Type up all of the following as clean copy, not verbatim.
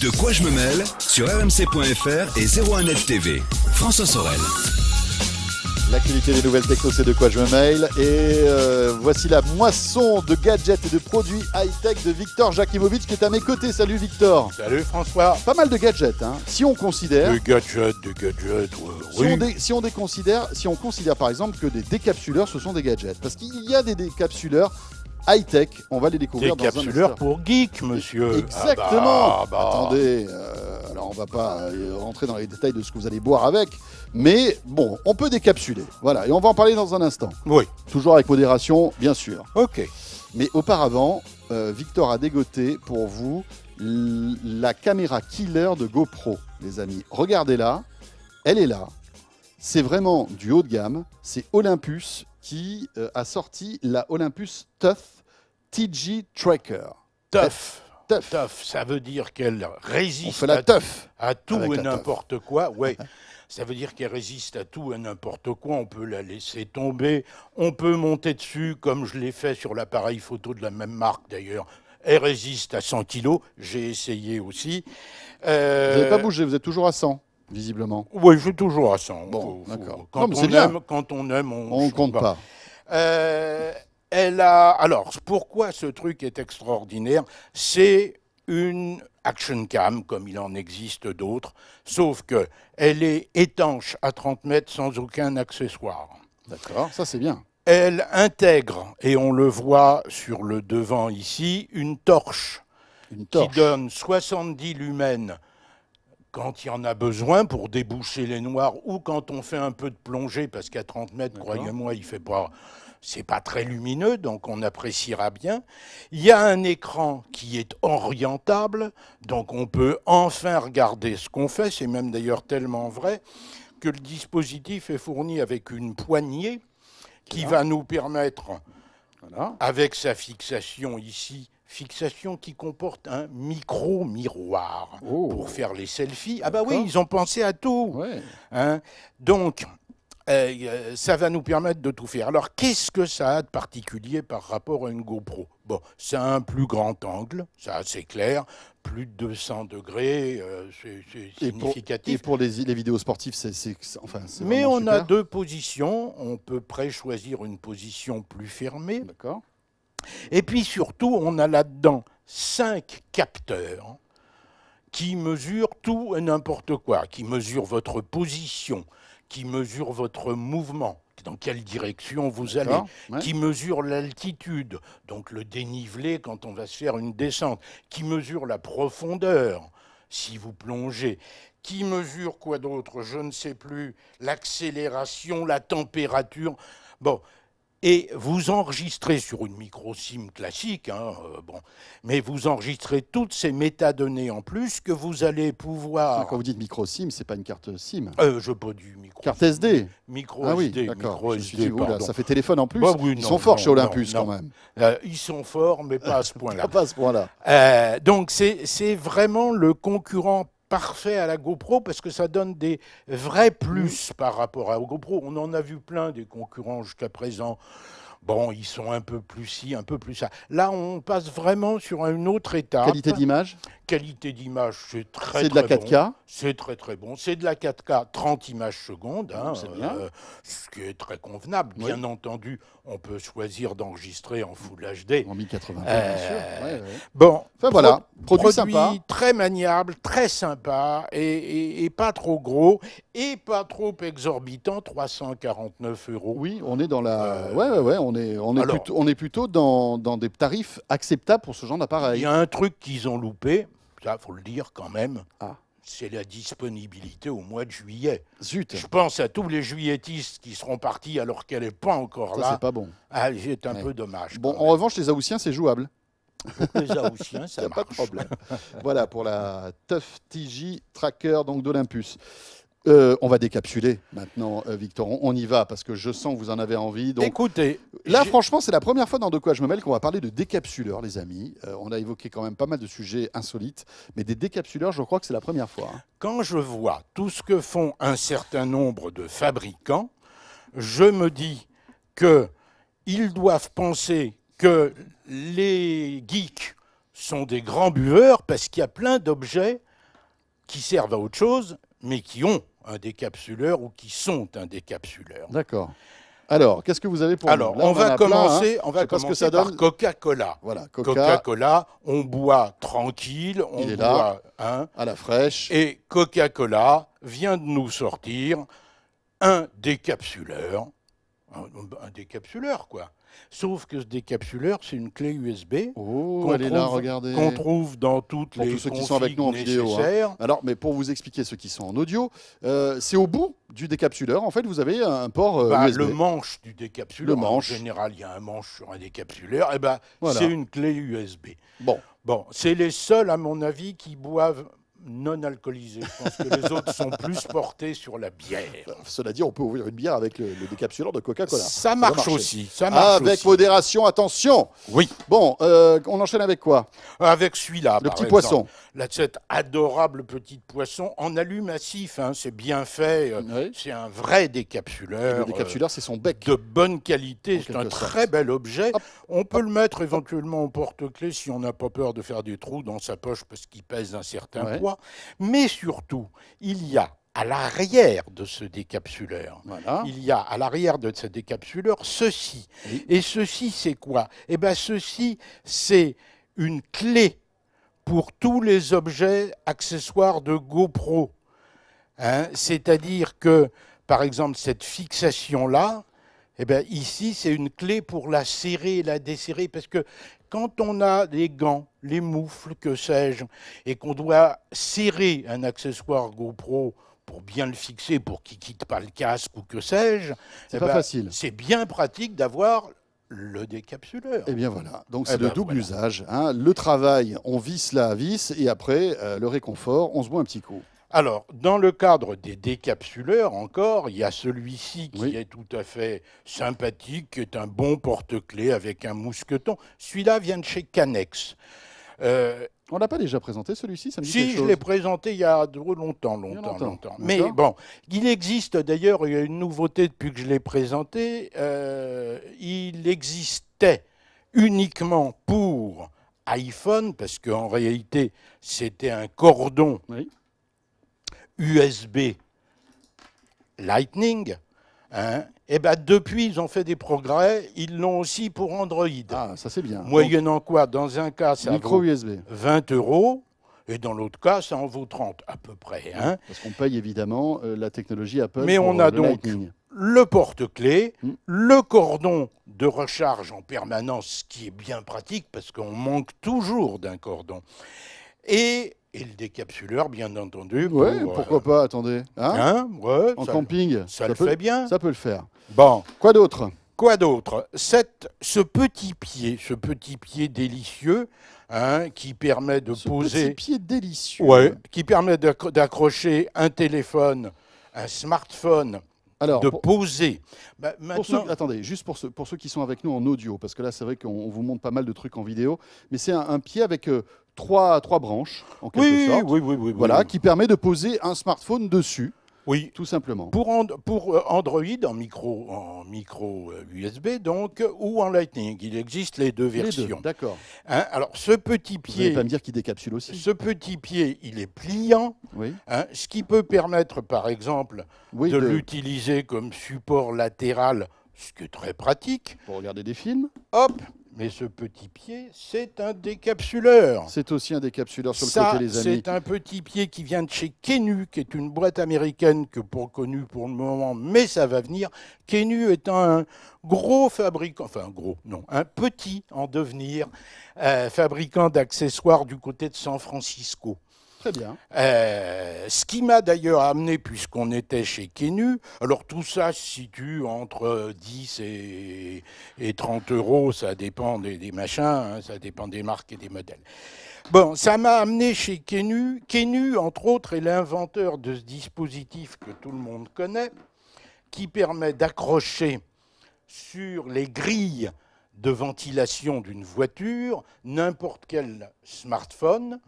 De quoi je me mêle sur rmc.fr et 01net TV. François Sorel. L'actualité des nouvelles techno, c'est de quoi je me mail. Et voici la moisson de gadgets et de produits high-tech de Victor Jakimovic qui est à mes côtés. Salut Victor. Salut François. Pas mal de gadgets, hein. Si on considère... Des gadgets, oui. Si on considère par exemple que des décapsuleurs, ce sont des gadgets. Parce qu'il y a des décapsuleurs high-tech, on va les découvrir dans un instant. Des capsuleurs pour geeks, monsieur. Exactement. Attendez, alors on va pas rentrer dans les détails de ce que vous allez boire avec, mais bon, on peut décapsuler. Voilà, et on va en parler dans un instant. Oui. Toujours avec modération, bien sûr. Ok. Mais auparavant, Victor a dégoté pour vous la caméra killer de GoPro, les amis. Regardez-la, elle est là. C'est vraiment du haut de gamme. C'est Olympus qui a sorti la Olympus TUF TG Tracker. TUF. TUF. Ça veut dire qu'elle résiste On fait la teuf à tout avec et la n'importe quoi. Ouais. Ça veut dire qu'elle résiste à tout et n'importe quoi. On peut la laisser tomber. On peut monter dessus, comme je l'ai fait sur l'appareil photo de la même marque d'ailleurs. Elle résiste à 100 kg. J'ai essayé aussi. Vous n'avez pas bougé, vous êtes toujours à 100. Visiblement. Oui, je suis toujours à 100. Bon, d'accord. Quand on aime, on ne compte pas. Alors, pourquoi ce truc est extraordinaire? C'est une action cam, comme il en existe d'autres, sauf qu'elle est étanche à 30 mètres sans aucun accessoire. D'accord, ça c'est bien. Elle intègre, et on le voit sur le devant ici, une torche. Qui donne 70 lumens quand il y en a besoin pour déboucher les noirs ou quand on fait un peu de plongée, parce qu'à 30 mètres, croyez-moi, c'est pas très lumineux, donc on appréciera bien. Il y a un écran qui est orientable, donc on peut enfin regarder ce qu'on fait. C'est même d'ailleurs tellement vrai que le dispositif est fourni avec une poignée qui va nous permettre, avec sa fixation ici, fixation qui comporte un micro-miroir pour faire les selfies. Ah bah oui, ils ont pensé à tout. Ouais. Hein? Donc, ça va nous permettre de tout faire. Alors, qu'est-ce que ça a de particulier par rapport à une GoPro? Bon, c'est un plus grand angle, ça c'est clair, plus de 200 degrés, c'est significatif. Et pour les vidéos sportives, c'est Mais on super. a deux positions, on peut choisir une position plus fermée. D'accord. Et puis surtout, on a là-dedans 5 capteurs qui mesurent tout et n'importe quoi, qui mesurent votre position, qui mesurent votre mouvement, dans quelle direction vous allez, qui mesurent l'altitude, donc le dénivelé quand on va se faire une descente, qui mesurent la profondeur si vous plongez, qui mesure quoi d'autre, je ne sais plus, l'accélération, la température. Bon. Et vous enregistrez sur une micro-SIM classique, mais vous enregistrez toutes ces métadonnées en plus que vous allez pouvoir... Quand vous dites micro-SIM, c'est pas une carte SIM. Je pas du micro. Carte SD. Micro ah oui, SD. D'accord. Pardon. Ça fait téléphone en plus. Bah oui, ils sont forts chez Olympus quand même. Ils sont forts, mais pas à ce point-là. Pas à ce point-là. Donc c'est vraiment le concurrent parfait à la GoPro parce que ça donne des vrais plus par rapport à la GoPro. On en a vu plein des concurrents jusqu'à présent. Bon, ils sont un peu plus ci, un peu plus ça. Là, on passe vraiment sur une autre étape. Qualité d'image? Qualité d'image, c'est très, C'est de la 4K bon. C'est très, très bon. C'est de la 4K, 30 images secondes, c'est bien. ce qui est très convenable. Oui. Bien entendu, on peut choisir d'enregistrer en Full HD. En 1080, bien sûr. Ouais. Bon, enfin, voilà, produit sympa. Très maniable, très sympa, et pas trop gros, et pas trop exorbitant, 349 €. Oui, on est dans la... on est plutôt dans des tarifs acceptables pour ce genre d'appareil. Il y a un truc qu'ils ont loupé, ça faut le dire quand même, Ah. c'est la disponibilité au mois de juillet. Zut. Je pense à tous les juilletistes qui seront partis alors qu'elle n'est pas encore là. Ça, c'est pas bon. Ah, c'est un peu dommage. Bon, en revanche, les Aoussiens, c'est jouable. Les Aoussiens, ça marche. Pas de problème. Voilà, pour la TUF TG Tracker d'Olympus. On va décapsuler maintenant, Victor. On y va parce que je sens que vous en avez envie. Donc, écoutez, là, franchement, c'est la première fois dans De quoi je me mêle qu'on va parler de décapsuleurs, les amis. On a évoqué quand même pas mal de sujets insolites, mais des décapsuleurs, je crois que c'est la première fois. Quand je vois tout ce que font un certain nombre de fabricants, je me dis qu'ils doivent penser que les geeks sont des grands buveurs parce qu'il y a plein d'objets qui servent à autre chose, mais qui ont un décapsuleur ou qui sont un décapsuleur. D'accord. Alors, qu'est-ce que vous avez pour nous? Là, on va commencer, par Coca-Cola. Voilà, Coca-Cola, on boit tranquille, on boit à la fraîche. Et Coca-Cola vient de nous sortir un décapsuleur. Un décapsuleur, quoi. Sauf que ce décapsuleur, c'est une clé USB qu'on trouve dans toutes les tous ceux qui sont avec nous en vidéo. Hein. Alors, mais pour vous expliquer ceux qui sont en audio, c'est au bout du décapsuleur. En fait, vous avez un port USB. Le manche du décapsuleur. En général, il y a un manche sur un décapsuleur. Et c'est une clé USB. Bon, c'est les seuls, à mon avis, qui boivent non alcoolisé. Je pense que les autres sont plus portés sur la bière. Cela dit, on peut ouvrir une bière avec le décapsuleur de Coca-Cola. Ça marche aussi. Avec modération, attention. Oui. Bon, on enchaîne avec quoi? Avec celui-là, le petit poisson. Cette adorable petite poisson en alu massif. Hein, c'est bien fait. Oui. C'est un vrai décapsuleur. Et le décapsuleur, c'est son bec. De bonne qualité. C'est un très bel objet. Hop. On peut le mettre éventuellement au porte-clés si on n'a pas peur de faire des trous dans sa poche parce qu'il pèse un certain poids. Mais surtout, il y a à l'arrière de ce décapsuleur, ceci. Oui. Et ceci, c'est quoi? Eh bien, ceci, c'est une clé pour tous les objets accessoires de GoPro. Hein? C'est-à-dire que, par exemple, cette fixation-là, eh bien, ici, c'est une clé pour la serrer et la desserrer, parce que quand on a les gants, les moufles, que sais-je, et qu'on doit serrer un accessoire GoPro pour bien le fixer, pour qu'il ne quitte pas le casque ou que sais-je, c'est pas facile. C'est bien pratique d'avoir le décapsuleur. Et bien voilà, donc c'est de double usage. Hein. Le travail, on visse la vis, et après, le réconfort, on se boit un petit coup. Alors, dans le cadre des décapsuleurs, encore, il y a celui-ci qui est tout à fait sympathique, qui est un bon porte-clés avec un mousqueton. Celui-là vient de chez Canex. On l'a pas déjà présenté, celui-ci? Si, je l'ai présenté il y a longtemps. Mais bon, il existe, d'ailleurs, il y a une nouveauté depuis que je l'ai présenté, il existait uniquement pour iPhone, parce qu'en réalité, c'était un cordon USB Lightning, hein, et bien depuis, ils ont fait des progrès, ils l'ont aussi pour Android. Ah, ça c'est bien. Moyennant quoi, dans un cas, ça vaut USB. 20 €, et dans l'autre cas, ça en vaut 30 à peu près. Hein. Parce qu'on paye évidemment la technologie Apple. Mais on a donc Lightning. Le porte-clés, le cordon de recharge en permanence, qui est bien pratique, parce qu'on manque toujours d'un cordon. Et le décapsuleur, bien entendu. Pourquoi pas, attendez. En camping, ça le fait bien. Ça peut le faire. Bon. Quoi d'autre? Ce petit pied délicieux, hein, qui permet de poser... Petit pied délicieux. Qui permet d'accrocher un téléphone, un smartphone, poser. Maintenant... Attendez, juste pour ceux qui sont avec nous en audio, parce que là, c'est vrai qu'on vous montre pas mal de trucs en vidéo, mais c'est un pied avec... Trois branches, en quelque sorte. Oui. Voilà, qui permet de poser un smartphone dessus. Oui. Tout simplement. Pour Android, en micro USB, donc, ou en Lightning. Il existe les deux versions. Les deux, d'accord. Hein, alors, ce petit pied... Vous n'allez pas me dire qu'il décapsule aussi. Ce petit pied, il est pliant. Oui. Hein, ce qui peut permettre, par exemple, de l'utiliser comme support latéral, ce qui est très pratique. Pour regarder des films. Hop. Mais ce petit pied, c'est un décapsuleur. C'est aussi un décapsuleur sur le côté, les amis. C'est un petit pied qui vient de chez Kenu, qui est une boîte américaine que connue pour le moment, mais ça va venir. Kenu est un gros fabricant, un petit en devenir, fabricant d'accessoires du côté de San Francisco. Très bien. Ce qui m'a d'ailleurs amené, puisqu'on était chez Kenu, alors tout ça se situe entre 10 et 30 €, ça dépend des machins, hein, ça dépend des marques et des modèles. Bon, ça m'a amené chez Kenu. Kenu, entre autres, est l'inventeur de ce dispositif que tout le monde connaît, qui permet d'accrocher sur les grilles de ventilation d'une voiture n'importe quel smartphone,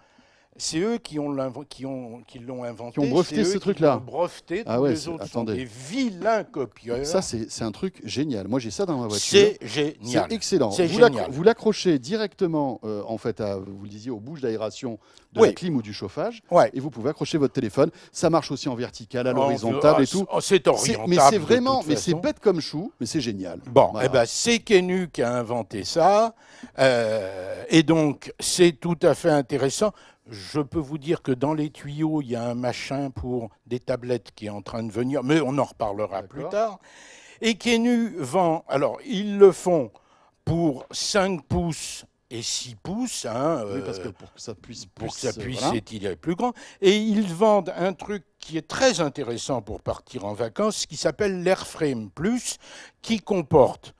C'est eux qui l'ont inventé. Qui ont breveté ce truc-là. Breveté. Ah ouais, les autres attendez. sont des vilains copieurs. Ça, c'est un truc génial. Moi, j'ai ça dans ma voiture. C'est génial. C'est excellent. Vous l'accrochez directement, en fait, vous le disiez, aux bouches d'aération de la clim ou du chauffage. Ouais. Et vous pouvez accrocher votre téléphone. Ça marche aussi en vertical, à l'horizontale et tout. C'est orientable. Mais c'est vraiment, mais c'est bête comme chou, mais c'est génial. Bon, voilà. Eh ben, c'est Kenu qui a inventé ça. Et donc, c'est tout à fait intéressant. Je peux vous dire que dans les tuyaux, il y a un machin pour des tablettes qui est en train de venir, mais on en reparlera plus tard. Et Kenu vend, alors ils le font pour 5 pouces et 6 pouces. Oui, parce que pour que ça puisse étirer plus grand. Et ils vendent un truc qui est très intéressant pour partir en vacances, qui s'appelle l'Airframe Plus, qui comporte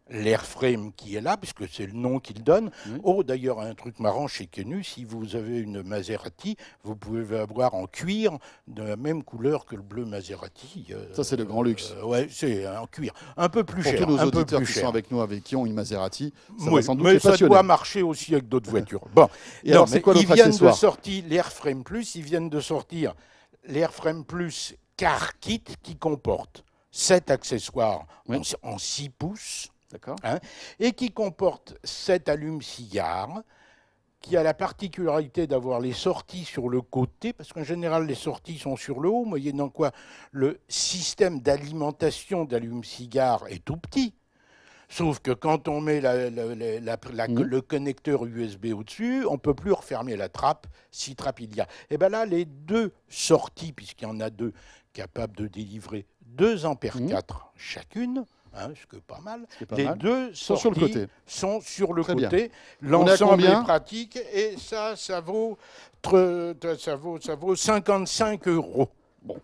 l'Airframe qui est là, puisque c'est le nom qu'il donne. Oui. Oh, d'ailleurs, un truc marrant chez Kenu, si vous avez une Maserati, vous pouvez avoir en cuir de la même couleur que le bleu Maserati. Ça, c'est le grand luxe. Ouais, c'est en cuir. Un peu plus cher. Pour tous nos auditeurs qui sont avec nous, qui ont une Maserati, ça va sans doute mais les passionner. Ça doit marcher aussi avec d'autres voitures. Bon. Et alors, c'est quoi l'autre accessoire ? Ils viennent de sortir l'Airframe Plus, ils viennent de sortir l'Airframe Plus Car Kit qui comporte 7 accessoires en 6 pouces. Hein, et qui comporte 7 allumes-cigares, qui a la particularité d'avoir les sorties sur le côté, parce qu'en général, les sorties sont sur le haut, moyennant quoi le système d'alimentation d'allumes-cigares est tout petit. Sauf que quand on met le connecteur USB au-dessus, on ne peut plus refermer la trappe, si trappe il y a. Et bien là, les 2 sorties, puisqu'il y en a 2 capables de délivrer 2 ampères 4 chacune, ce qui est pas mal. Les 2 sorties sont sur le côté. L'ensemble est pratique et ça vaut 55 €. Bon.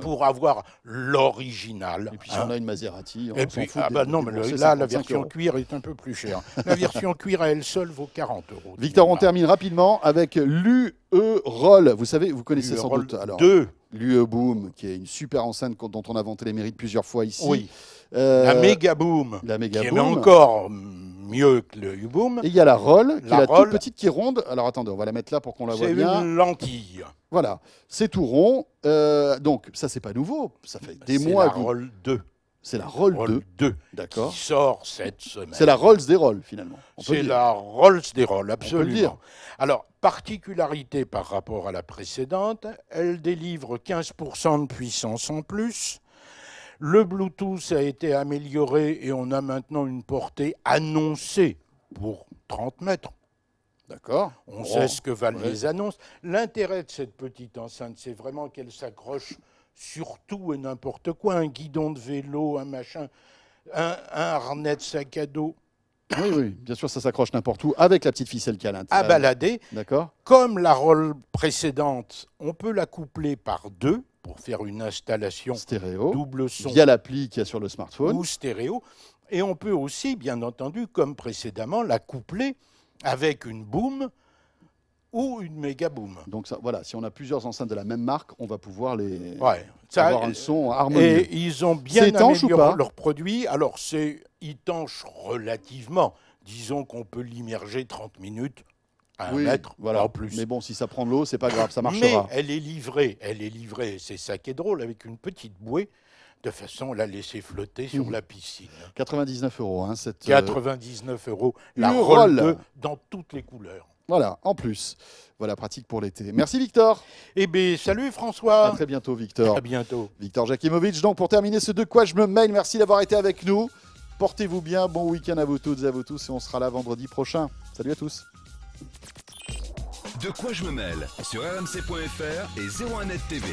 Pour avoir l'original. Et puis si on a une Maserati, on s'en fout. Non, mais là, la version cuir est un peu plus chère. La version cuir à elle seule vaut 40 €. Victor, on termine rapidement avec l'UE Roll. Vous savez, vous connaissez sans doute. Alors, l'UE Boom, qui est une super enceinte dont on a vanté les mérites plusieurs fois ici. Oui. La Mega Boom, qui est encore mieux que le U-Boom. Et il y a la Roll, qui est la toute petite, qui est ronde. Alors attendez, on va la mettre là pour qu'on la voit bien. C'est une lentille. Voilà, c'est tout rond. Donc ça, c'est pas nouveau. Ça fait des mois. C'est la Roll 2. C'est la Roll 2. D'accord. Qui sort cette semaine. C'est la Rolls des Rolls, finalement. C'est la Rolls des Rolls, absolument. On peut le dire. Alors, particularité par rapport à la précédente, elle délivre 15% de puissance en plus. Le Bluetooth a été amélioré et on a maintenant une portée annoncée pour 30 mètres. D'accord. On sait ce que valent les annonces. L'intérêt de cette petite enceinte, c'est vraiment qu'elle s'accroche sur tout et n'importe quoi. Un guidon de vélo, un machin, un harnais de sac à dos. Oui, bien sûr, ça s'accroche n'importe où avec la petite ficelle qui est à l'intérieur. À balader. D'accord. Comme la Roll précédente, on peut la coupler par 2 pour faire une installation stéréo, double son. Via l'appli qu'il y a sur le smartphone. Ou stéréo. Et on peut aussi, bien entendu, comme précédemment, la coupler avec une boom ou une méga boom. Donc ça, voilà, si on a plusieurs enceintes de la même marque, on va pouvoir avoir un son harmonieux. Et ils ont bien amélioré leurs produits. Alors c'est étanche relativement. Disons qu'on peut l'immerger 30 minutes à 1 mètre, voilà. En plus. Mais bon, si ça prend de l'eau, c'est pas grave, ça marchera. Mais elle est livrée, c'est ça qui est drôle, avec une petite bouée, de façon à la laisser flotter sur la piscine. 99 €, cette 99 €, la Roll 2 dans toutes les couleurs. Voilà, en plus. Voilà, pratique pour l'été. Merci Victor. Eh bien, salut François. À très bientôt Victor. À bientôt. Victor Jakimovic, donc pour terminer ce De quoi je me mêle, merci d'avoir été avec nous. Portez-vous bien, bon week-end à vous toutes et à vous tous et on sera là vendredi prochain. Salut à tous. De quoi je me mêle sur rmc.fr et 01net TV.